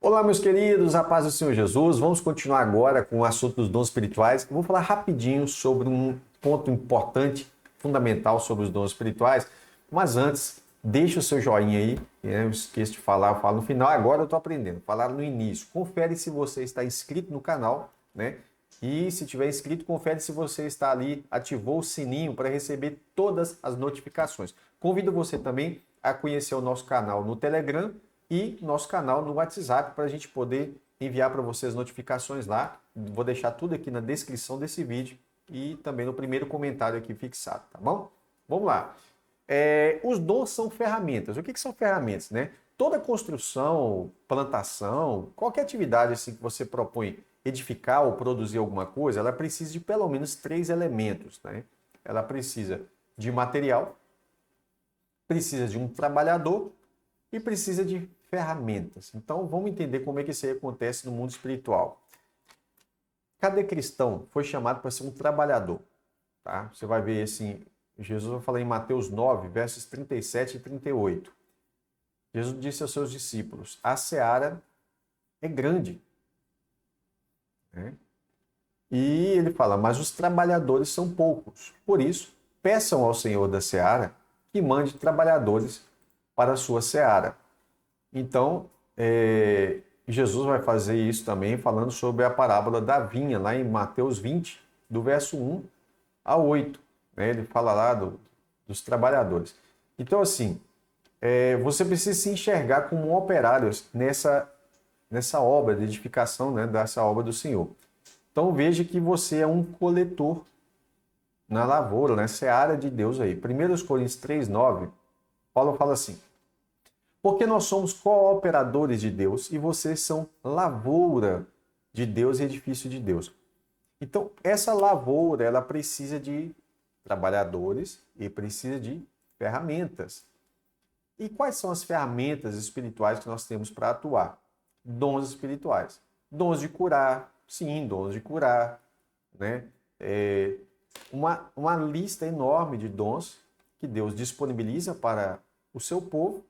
Olá, meus queridos, a paz do Senhor Jesus. Vamos continuar agora com o assunto dos dons espirituais. Eu vou falar rapidinho sobre um ponto importante, fundamental sobre os dons espirituais. Mas antes, deixa o seu joinha aí. Eu esqueço de falar, eu falo no final. Agora eu estou aprendendo. Falar no início. Confere se você está inscrito no canal, né? E se tiver inscrito, confere se você está ali, ativou o sininho para receber todas as notificações. Convido você também a conhecer o nosso canal no Telegram e nosso canal no WhatsApp para a gente poder enviar para vocês notificações lá. Vou deixar tudo aqui na descrição desse vídeo e também no primeiro comentário aqui fixado, tá bom? Vamos lá. Os dons são ferramentas. O que são ferramentas, né? Toda construção, plantação, qualquer atividade assim que você propõe edificar ou produzir alguma coisa, ela precisa de pelo menos 3 elementos, né? Ela precisa de material, precisa de um trabalhador e precisa de ferramentas. Então, vamos entender como é que isso aí acontece no mundo espiritual. Cada cristão foi chamado para ser um trabalhador, tá? Você vai ver assim, Jesus vai falar em Mateus 9, versos 37 e 38. Jesus disse aos seus discípulos: a seara é grande, né? E ele fala, mas os trabalhadores são poucos. Por isso, peçam ao Senhor da seara que mande trabalhadores para a sua seara. Então, Jesus vai fazer isso também falando sobre a parábola da vinha, lá em Mateus 20, do verso 1 a 8. Né? Ele fala lá dos trabalhadores. Então, assim, você precisa se enxergar como um operário nessa obra de edificação, né? Dessa obra do Senhor. Então, veja que você é um coletor na lavoura, na seara de Deus aí. 1 Coríntios 3, 9, Paulo fala assim: porque nós somos cooperadores de Deus e vocês são lavoura de Deus e edifício de Deus. Então, essa lavoura, ela precisa de trabalhadores e precisa de ferramentas. E quais são as ferramentas espirituais que nós temos para atuar? Dons espirituais. Dons de curar, sim, dons de curar, né? Uma lista enorme de dons que Deus disponibiliza para o seu povo.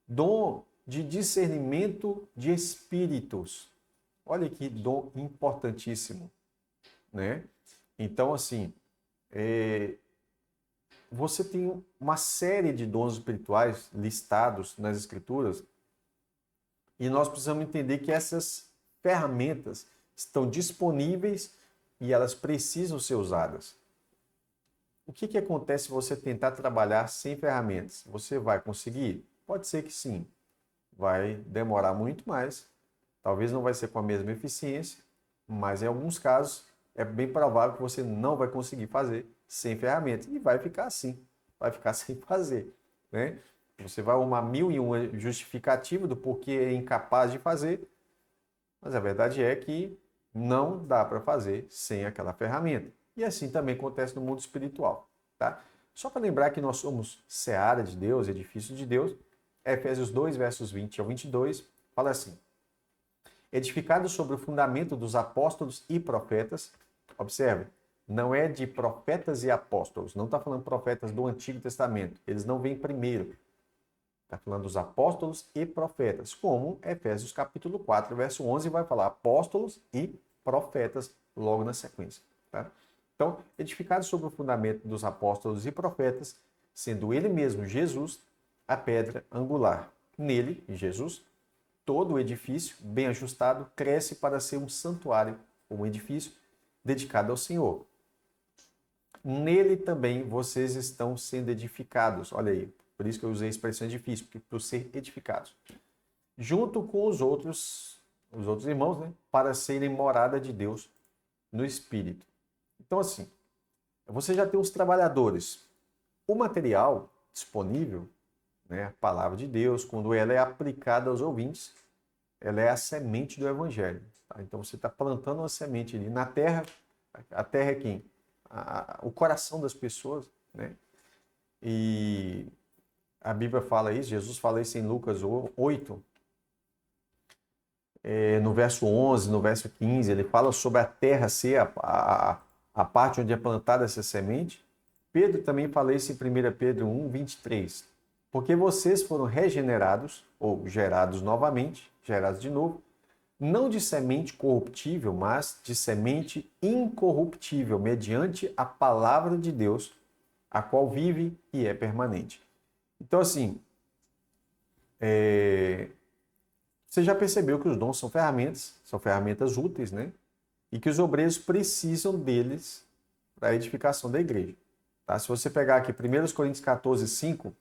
Dom de discernimento de espíritos. Olha que dom importantíssimo, né? Então, assim, você tem uma série de dons espirituais listados nas Escrituras e nós precisamos entender que essas ferramentas estão disponíveis e elas precisam ser usadas. O que acontece se você tentar trabalhar sem ferramentas? Você vai conseguir? Pode ser que sim. Vai demorar muito mais. Talvez não vai ser com a mesma eficiência, mas em alguns casos é bem provável que você não vai conseguir fazer sem ferramentas. E vai ficar assim. Vai ficar sem fazer, né? Você vai arrumar 1001 justificativa do porquê é incapaz de fazer, mas a verdade é que não dá para fazer sem aquela ferramenta. E assim também acontece no mundo espiritual, tá? Só para lembrar que nós somos seara de Deus, edifício de Deus, Efésios 2, versos 20 ao 22, fala assim: edificado sobre o fundamento dos apóstolos e profetas, observe, não é de profetas e apóstolos, não está falando profetas do Antigo Testamento, eles não vêm primeiro. Está falando dos apóstolos e profetas, como Efésios capítulo 4, verso 11, vai falar apóstolos e profetas logo na sequência. Tá? Então, edificado sobre o fundamento dos apóstolos e profetas, sendo ele mesmo, Jesus, a pedra angular. Nele, Jesus, todo o edifício, bem ajustado, cresce para ser um santuário, um edifício dedicado ao Senhor. Nele também vocês estão sendo edificados. Olha aí, por isso que eu usei a expressão edifício, porque por ser edificados. Junto com os outros irmãos, né, para serem morada de Deus no Espírito. Então, assim, você já tem os trabalhadores. O material disponível, né, a palavra de Deus, quando ela é aplicada aos ouvintes, ela é a semente do Evangelho. Tá? Então, você está plantando uma semente ali na terra. A terra é quem? O coração das pessoas, né? E a Bíblia fala isso, Jesus fala isso em Lucas 8, no verso 11, no verso 15, ele fala sobre a terra ser a parte onde é plantada essa semente. Pedro também fala isso em 1 Pedro 1, 23. Porque vocês foram regenerados, ou gerados novamente, gerados de novo, não de semente corruptível, mas de semente incorruptível, mediante a palavra de Deus, a qual vive e é permanente. Então, assim, você já percebeu que os dons são ferramentas úteis, né? E que os obreiros precisam deles para a edificação da igreja. Tá? Se você pegar aqui 1 Coríntios 14, 5,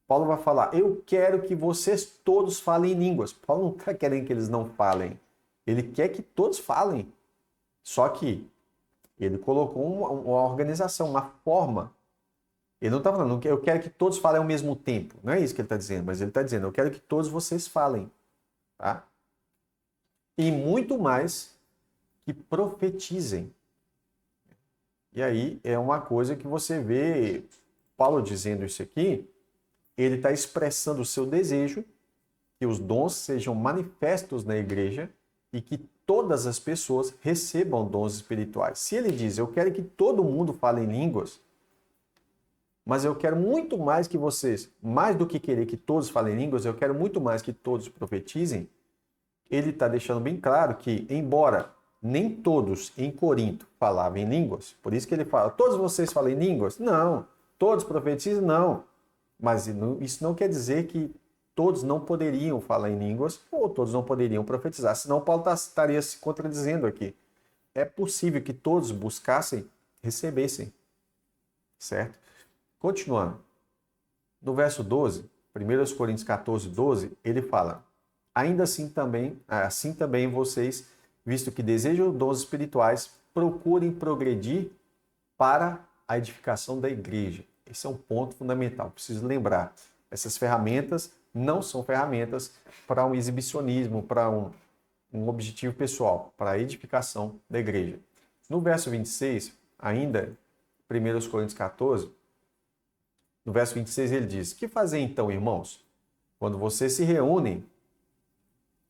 Paulo vai falar, eu quero que vocês todos falem em línguas. Paulo não está querendo que eles não falem. Ele quer que todos falem. Só que ele colocou uma organização, uma forma. Ele não está falando, eu quero que todos falem ao mesmo tempo. Não é isso que ele está dizendo, mas ele está dizendo, eu quero que todos vocês falem. Tá? E muito mais que profetizem. E aí é uma coisa que você vê Paulo dizendo isso aqui, ele está expressando o seu desejo que os dons sejam manifestos na igreja e que todas as pessoas recebam dons espirituais. Se ele diz, eu quero que todo mundo fale em línguas, mas eu quero muito mais que vocês, mais do que querer que todos falem línguas, eu quero muito mais que todos profetizem, ele está deixando bem claro que, embora nem todos em Corinto falavam em línguas, por isso que ele fala, todos vocês falam em línguas? Não. Todos profetizam? Não. Mas isso não quer dizer que todos não poderiam falar em línguas ou todos não poderiam profetizar, senão Paulo estaria se contradizendo aqui. É possível que todos buscassem, recebessem, certo? Continuando. No verso 12, 1 Coríntios 14, 12, ele fala, ainda assim também vocês, visto que desejam dons espirituais, procurem progredir para a edificação da igreja. Esse é um ponto fundamental. Preciso lembrar, essas ferramentas não são ferramentas para um exibicionismo, para um objetivo pessoal, para a edificação da igreja. No verso 26, ainda, 1 Coríntios 14, no verso 26 ele diz, que fazer então, irmãos? Quando vocês se reúnem,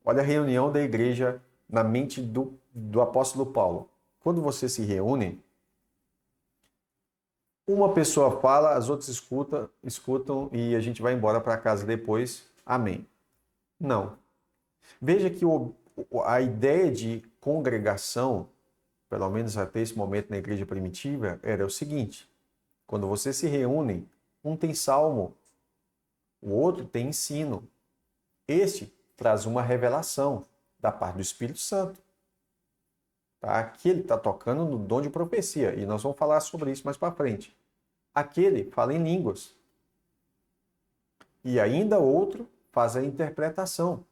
olha a reunião da igreja na mente do apóstolo Paulo. Quando vocês se reúnem, uma pessoa fala, as outras escutam e a gente vai embora para casa depois. Amém. Não. Veja que a ideia de congregação, pelo menos até esse momento na igreja primitiva, era o seguinte. Quando vocês se reúnem, um tem salmo, o outro tem ensino. Este traz uma revelação da parte do Espírito Santo. Tá? Aqui ele está tocando no dom de profecia, e nós vamos falar sobre isso mais para frente. Aquele fala em línguas. E ainda outro faz a interpretação.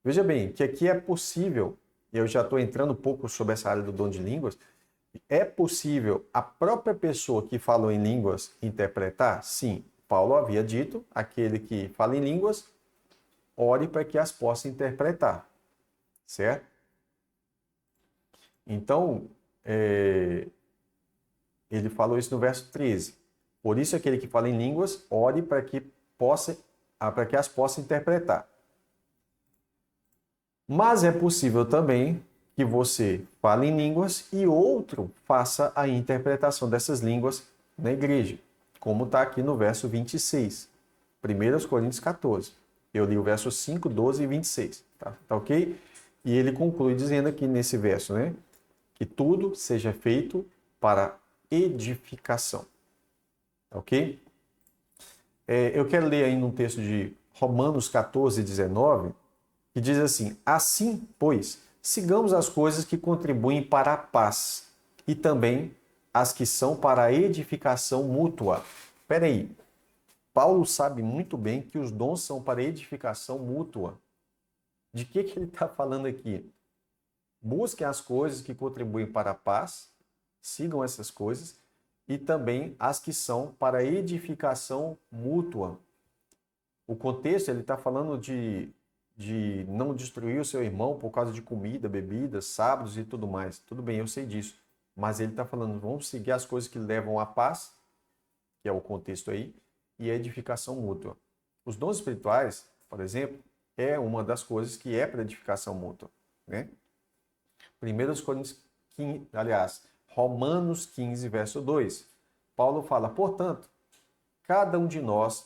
Veja bem, que aqui é possível, eu já estou entrando um pouco sobre essa área do dom de línguas, é possível a própria pessoa que falou em línguas interpretar? Sim. Paulo havia dito, aquele que fala em línguas, ore para que as possa interpretar. Certo? Então, ele falou isso no verso 13. Por isso, aquele que fala em línguas, ore para que as possa interpretar. Mas é possível também que você fale em línguas e outro faça a interpretação dessas línguas na igreja, como está aqui no verso 26, 1 Coríntios 14. Eu li o verso 5, 12 e 26, tá ok? E ele conclui dizendo aqui nesse verso, né? Que tudo seja feito para edificação, ok? Eu quero ler aí num texto de Romanos 14, 19, que diz assim, assim, pois, sigamos as coisas que contribuem para a paz e também as que são para a edificação mútua. Espera aí, Paulo sabe muito bem que os dons são para edificação mútua. De que ele está falando aqui? Busquem as coisas que contribuem para a paz, sigam essas coisas, e também as que são para edificação mútua. O contexto, ele está falando de não destruir o seu irmão por causa de comida, bebidas, sábados e tudo mais. Tudo bem, eu sei disso. Mas ele está falando, vamos seguir as coisas que levam à paz, que é o contexto aí, e a edificação mútua. Os dons espirituais, por exemplo, é uma das coisas que é para edificação mútua, né? 1 Coríntios 15, Romanos 15, verso 2. Paulo fala, portanto, cada um de nós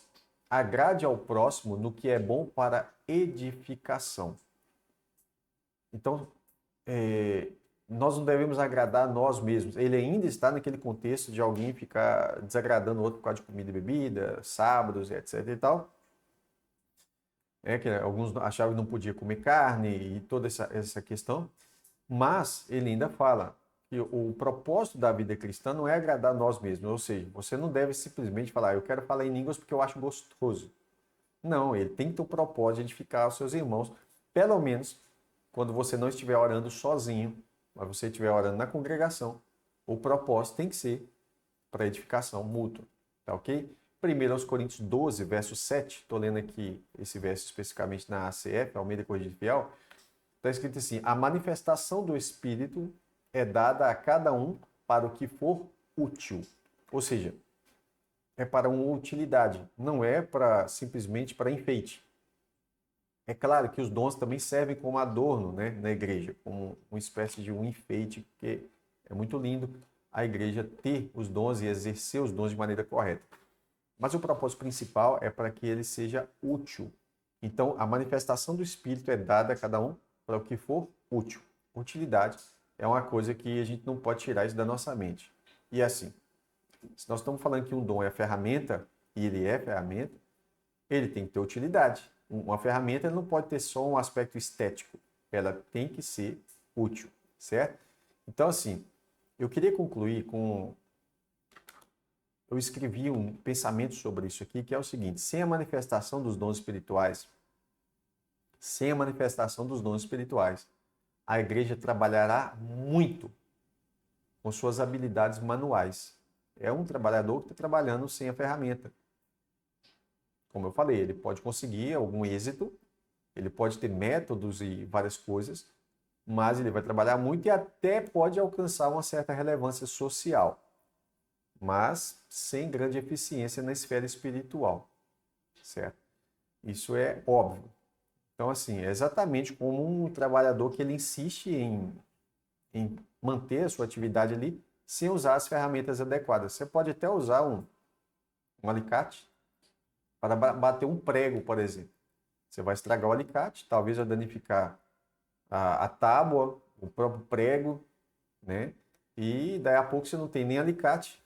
agrade ao próximo no que é bom para edificação. Então, nós não devemos agradar nós mesmos. Ele ainda está naquele contexto de alguém ficar desagradando o outro por causa de comida e bebida, sábados, etc e tal. Que alguns achavam que não podia comer carne e toda essa questão. Mas ele ainda fala que o propósito da vida cristã não é agradar nós mesmos. Ou seja, você não deve simplesmente falar, eu quero falar em línguas porque eu acho gostoso. Não, ele tem que ter o propósito de edificar os seus irmãos, pelo menos quando você não estiver orando sozinho, mas você estiver orando na congregação, o propósito tem que ser para edificação mútua, tá ok? 1 Coríntios 12, verso 7, estou lendo aqui esse verso especificamente na ACF, Almeida Corrigida Fiel, está escrito assim, a manifestação do Espírito é dada a cada um para o que for útil. Ou seja, é para uma utilidade, não é para simplesmente para enfeite. É claro que os dons também servem como adorno, né, na igreja, como uma espécie de um enfeite, porque é muito lindo a igreja ter os dons e exercer os dons de maneira correta. Mas o propósito principal é para que ele seja útil. Então, a manifestação do Espírito é dada a cada um para o que for útil. Utilidade é uma coisa que a gente não pode tirar isso da nossa mente. E assim, se nós estamos falando que um dom é ferramenta, e ele é ferramenta, ele tem que ter utilidade. Uma ferramenta não pode ter só um aspecto estético, ela tem que ser útil, certo? Então, assim, eu queria concluir com. Eu escrevi um pensamento sobre isso aqui, que é o seguinte: sem a manifestação dos dons espirituais, sem a manifestação dos dons espirituais, a igreja trabalhará muito com suas habilidades manuais. É um trabalhador que está trabalhando sem a ferramenta. Como eu falei, ele pode conseguir algum êxito, ele pode ter métodos e várias coisas, mas ele vai trabalhar muito e até pode alcançar uma certa relevância social, mas sem grande eficiência na esfera espiritual, certo? Isso é óbvio. Então, assim, é exatamente como um trabalhador que ele insiste em manter a sua atividade ali sem usar as ferramentas adequadas. Você pode até usar um alicate para bater um prego, por exemplo. Você vai estragar o alicate, talvez vai danificar a tábua, o próprio prego, né? E daí a pouco você não tem nem alicate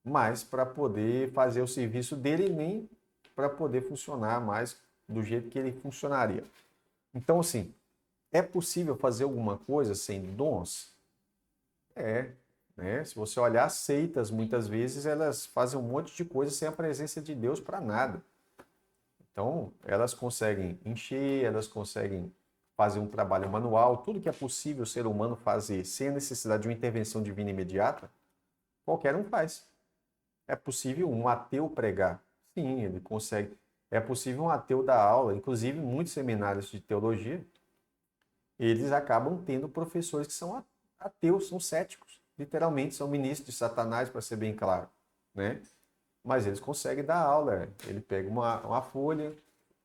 mais para poder fazer o serviço dele, nem para poder funcionar mais do jeito que ele funcionaria. Então, assim, é possível fazer alguma coisa sem dons? É, né? Se você olhar seitas, muitas vezes elas fazem um monte de coisa sem a presença de Deus para nada. Então, elas conseguem encher, elas conseguem fazer um trabalho manual, tudo que é possível o ser humano fazer sem a necessidade de uma intervenção divina imediata, qualquer um faz. É possível um ateu pregar? Sim, ele consegue. É possível um ateu dar aula, inclusive muitos seminários de teologia, eles acabam tendo professores que são ateus, são céticos, literalmente são ministros de Satanás, para ser bem claro, né? Mas eles conseguem dar aula. Ele pega uma folha,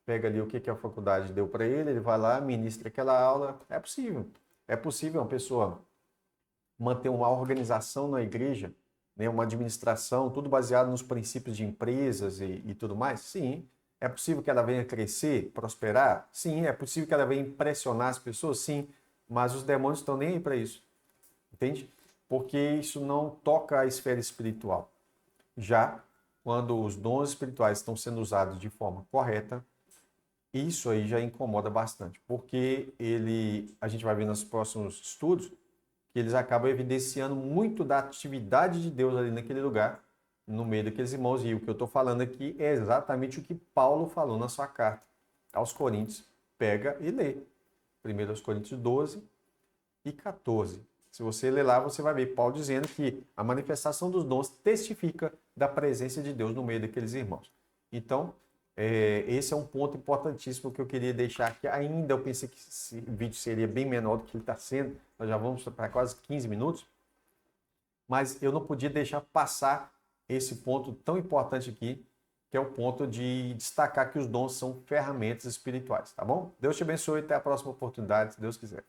pega ali o que a faculdade deu para ele vai lá, ministra aquela aula. É possível. É possível uma pessoa manter uma organização na igreja, né, uma administração, tudo baseado nos princípios de empresas e tudo mais? Sim. É possível que ela venha crescer, prosperar? Sim. É possível que ela venha impressionar as pessoas? Sim. Mas os demônios estão nem aí para isso. Entende? Porque isso não toca a esfera espiritual. Já quando os dons espirituais estão sendo usados de forma correta, isso aí já incomoda bastante, porque a gente vai ver nos próximos estudos que eles acabam evidenciando muito da atividade de Deus ali naquele lugar, no meio daqueles irmãos. E o que eu estou falando aqui é exatamente o que Paulo falou na sua carta aos Coríntios. Pega e lê. 1 Coríntios 12 e 14. Se você ler lá, você vai ver Paulo dizendo que a manifestação dos dons testifica da presença de Deus no meio daqueles irmãos. Então, esse é um ponto importantíssimo que eu queria deixar aqui. Ainda eu pensei que esse vídeo seria bem menor do que ele está sendo. Nós já vamos para quase 15 minutos. Mas eu não podia deixar passar esse ponto tão importante aqui, que é o ponto de destacar que os dons são ferramentas espirituais, tá bom? Deus te abençoe e até a próxima oportunidade, se Deus quiser.